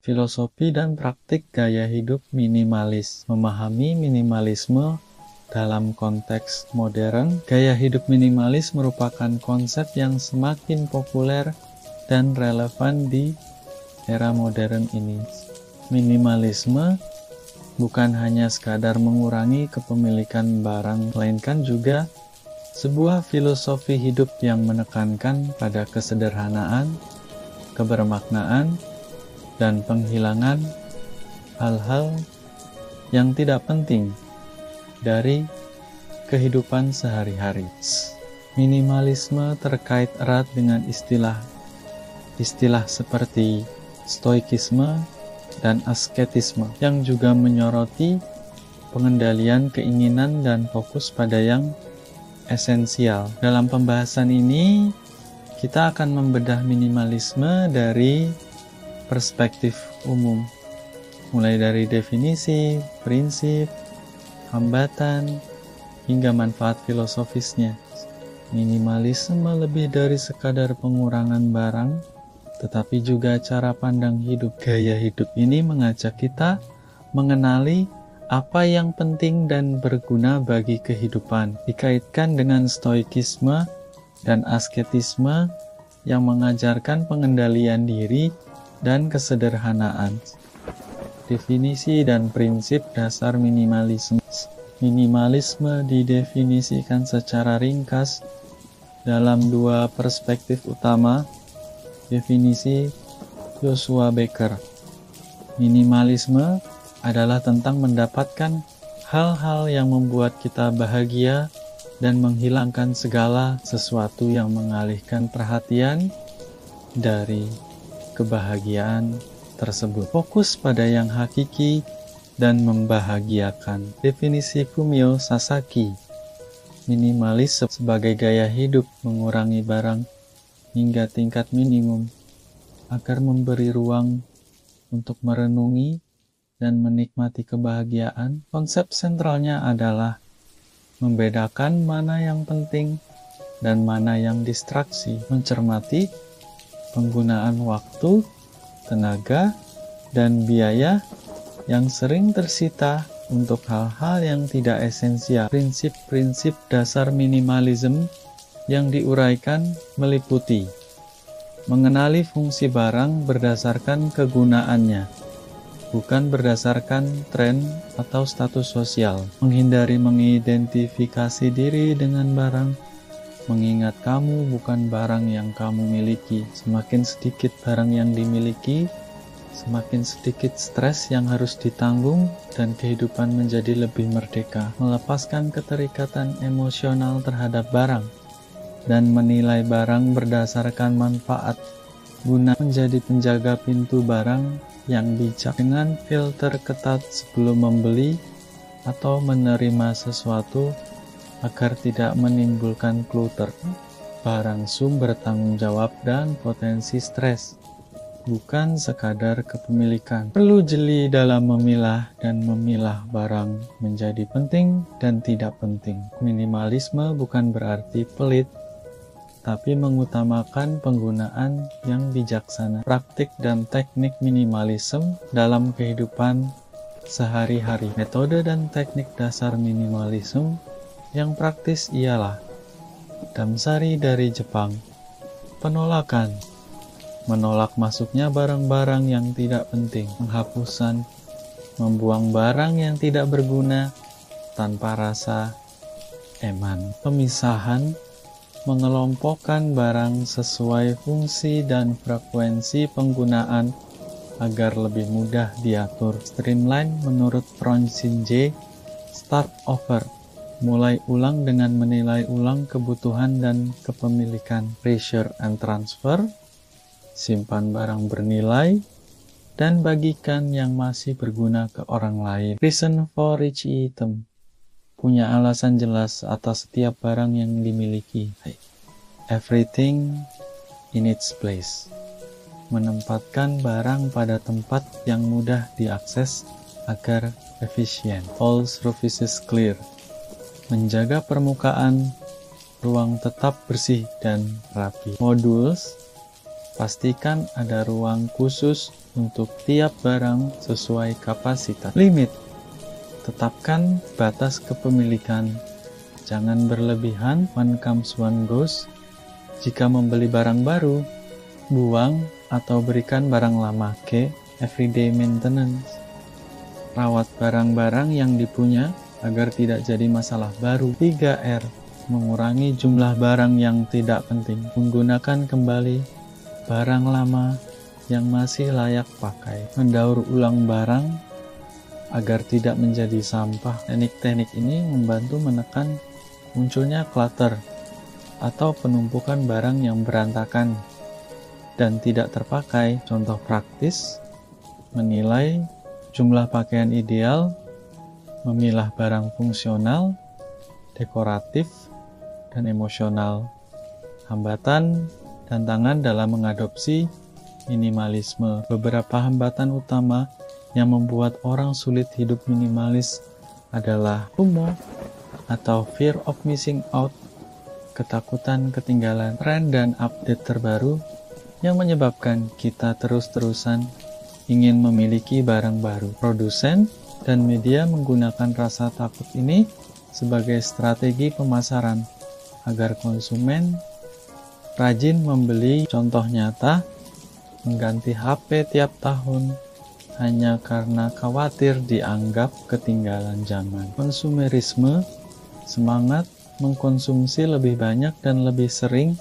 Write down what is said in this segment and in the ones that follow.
Filosofi dan praktik gaya hidup minimalis. Memahami minimalisme dalam konteks modern, gaya hidup minimalis merupakan konsep yang semakin populer dan relevan di era modern ini. Minimalisme bukan hanya sekadar mengurangi kepemilikan barang, melainkan juga sebuah filosofi hidup yang menekankan pada kesederhanaan, kebermaknaan, dan penghilangan hal-hal yang tidak penting dari kehidupan sehari-hari. Minimalisme terkait erat dengan istilah seperti stoikisme dan asketisme yang juga menyoroti pengendalian keinginan dan fokus pada yang esensial. Dalam pembahasan ini, kita akan membedah minimalisme dari perspektif umum, mulai dari definisi, prinsip, hambatan, hingga manfaat filosofisnya. Minimalisme lebih dari sekadar pengurangan barang, tetapi juga cara pandang hidup. Gaya hidup ini mengajak kita mengenali apa yang penting dan berguna bagi kehidupan, dikaitkan dengan stoikisme dan asketisme yang mengajarkan pengendalian diri dan kesederhanaan. Definisi dan prinsip dasar minimalisme. Minimalisme didefinisikan secara ringkas dalam dua perspektif utama. Definisi Joshua Becker. Minimalisme adalah tentang mendapatkan hal-hal yang membuat kita bahagia dan menghilangkan segala sesuatu yang mengalihkan perhatian dari kebahagiaan tersebut. Fokus pada yang hakiki dan membahagiakan. Definisi Fumio Sasaki. Minimalis sebagai gaya hidup mengurangi barang hingga tingkat minimum agar memberi ruang untuk merenungi dan menikmati kebahagiaan. Konsep sentralnya adalah membedakan mana yang penting dan mana yang distraksi, mencermati penggunaan waktu, tenaga, dan biaya yang sering tersita untuk hal-hal yang tidak esensial. Prinsip-prinsip dasar minimalisme yang diuraikan meliputi mengenali fungsi barang berdasarkan kegunaannya, bukan berdasarkan tren atau status sosial. Menghindari mengidentifikasi diri dengan barang, mengingat kamu bukan barang yang kamu miliki. Semakin sedikit barang yang dimiliki, semakin sedikit stres yang harus ditanggung, dan kehidupan menjadi lebih merdeka. Melepaskan keterikatan emosional terhadap barang dan menilai barang berdasarkan manfaat guna menjadi penjaga pintu barang yang bijak dengan filter ketat sebelum membeli atau menerima sesuatu agar tidak menimbulkan clutter. Barang sumber tanggung jawab dan potensi stres, bukan sekadar kepemilikan. Perlu jeli dalam memilah dan memilah barang menjadi penting dan tidak penting. Minimalisme bukan berarti pelit, tapi mengutamakan penggunaan yang bijaksana. Praktik dan teknik minimalisme dalam kehidupan sehari-hari. Metode dan teknik dasar minimalisme yang praktis ialah Damsari dari Jepang. Penolakan, menolak masuknya barang-barang yang tidak penting. Penghapusan, membuang barang yang tidak berguna tanpa rasa eman. Pemisahan, mengelompokkan barang sesuai fungsi dan frekuensi penggunaan agar lebih mudah diatur. Streamline menurut Pronsinje, start over, mulai ulang dengan menilai ulang kebutuhan dan kepemilikan. Treasure and transfer, simpan barang bernilai dan bagikan yang masih berguna ke orang lain. Reason for each item, punya alasan jelas atas setiap barang yang dimiliki. Everything in its place, menempatkan barang pada tempat yang mudah diakses agar efisien. All surfaces clear, menjaga permukaan ruang tetap bersih dan rapi. Modules, pastikan ada ruang khusus untuk tiap barang sesuai kapasitas. Limit. Tetapkan batas kepemilikan. Jangan berlebihan, one comes one goes. Jika membeli barang baru, buang atau berikan barang lama ke everyday maintenance. Rawat barang-barang yang dipunya agar tidak jadi masalah baru. 3R. Mengurangi jumlah barang yang tidak penting. Menggunakan kembali barang lama yang masih layak pakai. Mendaur ulang barang agar tidak menjadi sampah. Teknik-teknik ini membantu menekan munculnya clutter atau penumpukan barang yang berantakan dan tidak terpakai. Contoh praktis, menilai jumlah pakaian ideal, memilah barang fungsional, dekoratif, dan emosional. Hambatan dan tantangan dalam mengadopsi minimalisme. Beberapa hambatan utama yang membuat orang sulit hidup minimalis adalah FOMO atau fear of missing out, ketakutan ketinggalan tren dan update terbaru yang menyebabkan kita terus-terusan ingin memiliki barang baru. Produsen dan media menggunakan rasa takut ini sebagai strategi pemasaran agar konsumen rajin membeli. Contoh nyata, mengganti HP tiap tahun hanya karena khawatir dianggap ketinggalan zaman. Konsumerisme, semangat mengkonsumsi lebih banyak dan lebih sering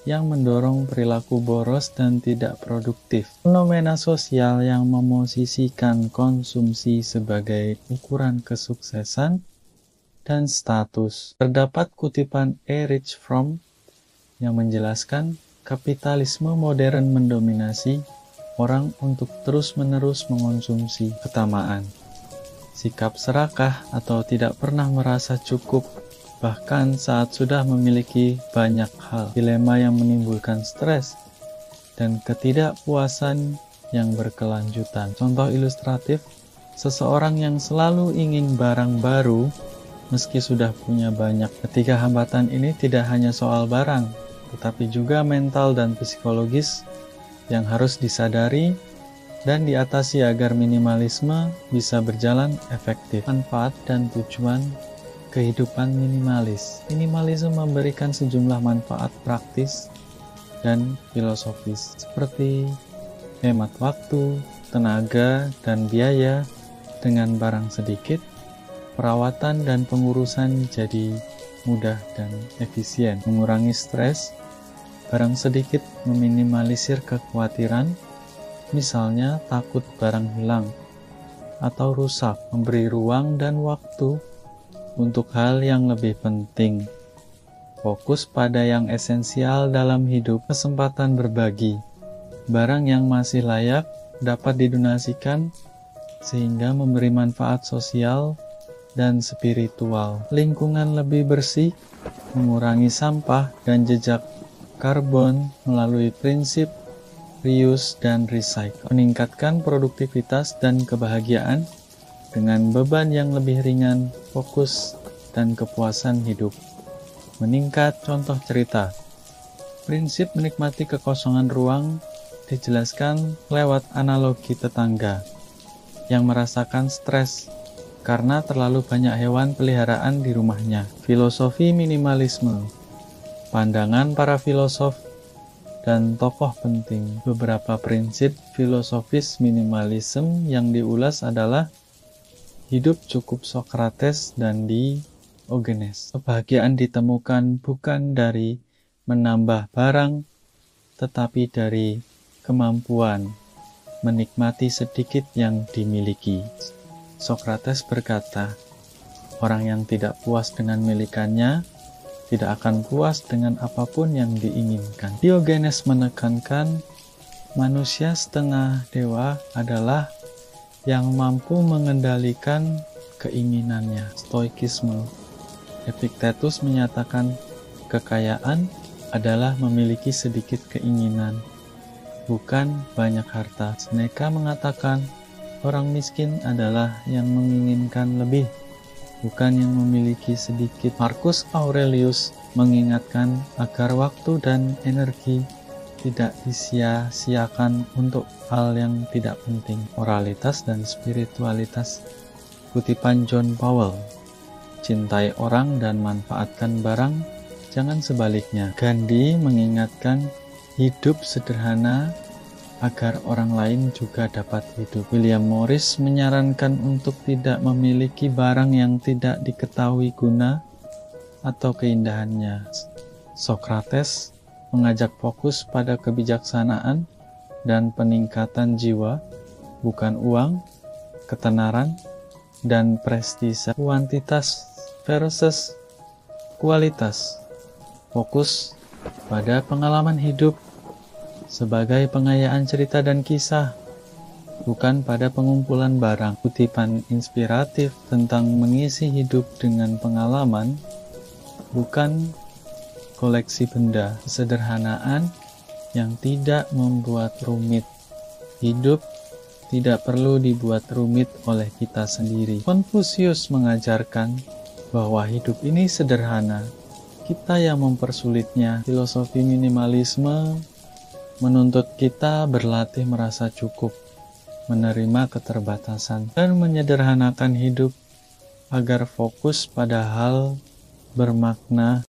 yang mendorong perilaku boros dan tidak produktif. Fenomena sosial yang memosisikan konsumsi sebagai ukuran kesuksesan dan status. Terdapat kutipan Erich Fromm yang menjelaskan kapitalisme modern mendominasi orang untuk terus-menerus mengonsumsi ketamaan. Sikap serakah atau tidak pernah merasa cukup, bahkan saat sudah memiliki banyak hal. Dilema yang menimbulkan stres dan ketidakpuasan yang berkelanjutan. Contoh ilustratif, seseorang yang selalu ingin barang baru meski sudah punya banyak. Ketiga hambatan ini tidak hanya soal barang, tetapi juga mental dan psikologis yang harus disadari dan diatasi agar minimalisme bisa berjalan efektif. Manfaat dan tujuan kehidupan minimalis. Minimalisme memberikan sejumlah manfaat praktis dan filosofis seperti hemat waktu, tenaga, dan biaya dengan barang sedikit. Perawatan dan pengurusan jadi mudah dan efisien. Mengurangi stres, barang sedikit meminimalisir kekhawatiran, misalnya takut barang hilang atau rusak. Memberi ruang dan waktu untuk hal yang lebih penting. Fokus pada yang esensial dalam hidup. Kesempatan berbagi. Barang yang masih layak dapat didonasikan sehingga memberi manfaat sosial dan spiritual. Lingkungan lebih bersih, mengurangi sampah dan jejak karbon melalui prinsip reuse dan recycle. Meningkatkan produktivitas dan kebahagiaan dengan beban yang lebih ringan, fokus, dan kepuasan hidup. Meningkat. Contoh cerita. Prinsip menikmati kekosongan ruang dijelaskan lewat analogi tetangga yang merasakan stres karena terlalu banyak hewan peliharaan di rumahnya. Filosofi minimalisme. Pandangan para filosof dan tokoh penting. Beberapa prinsip filosofis minimalisme yang diulas adalah hidup cukup Socrates dan Diogenes. Kebahagiaan ditemukan bukan dari menambah barang, tetapi dari kemampuan menikmati sedikit yang dimiliki. Socrates berkata, orang yang tidak puas dengan milikannya tidak akan puas dengan apapun yang diinginkan. Diogenes menekankan manusia setengah dewa adalah yang mampu mengendalikan keinginannya. Stoikisme. Epictetus menyatakan kekayaan adalah memiliki sedikit keinginan, bukan banyak harta. Seneca mengatakan orang miskin adalah yang menginginkan lebih, bukan yang memiliki sedikit. Marcus Aurelius mengingatkan agar waktu dan energi tidak disia-siakan untuk hal yang tidak penting. Moralitas dan spiritualitas. Kutipan John Powell, cintai orang dan manfaatkan barang, jangan sebaliknya. Gandhi mengingatkan hidup sederhana agar orang lain juga dapat hidup. William Morris menyarankan untuk tidak memiliki barang yang tidak diketahui guna atau keindahannya. Sokrates mengajak fokus pada kebijaksanaan dan peningkatan jiwa, bukan uang, ketenaran, dan prestise. Kuantitas versus kualitas. Fokus pada pengalaman hidup sebagai pengayaan cerita dan kisah, bukan pada pengumpulan barang. Kutipan inspiratif tentang mengisi hidup dengan pengalaman, bukan koleksi benda. Kesederhanaan yang tidak membuat rumit. Hidup tidak perlu dibuat rumit oleh kita sendiri. Konfusius mengajarkan bahwa hidup ini sederhana, kita yang mempersulitnya. Filosofi minimalisme menuntut kita berlatih merasa cukup, menerima keterbatasan, dan menyederhanakan hidup agar fokus pada hal bermakna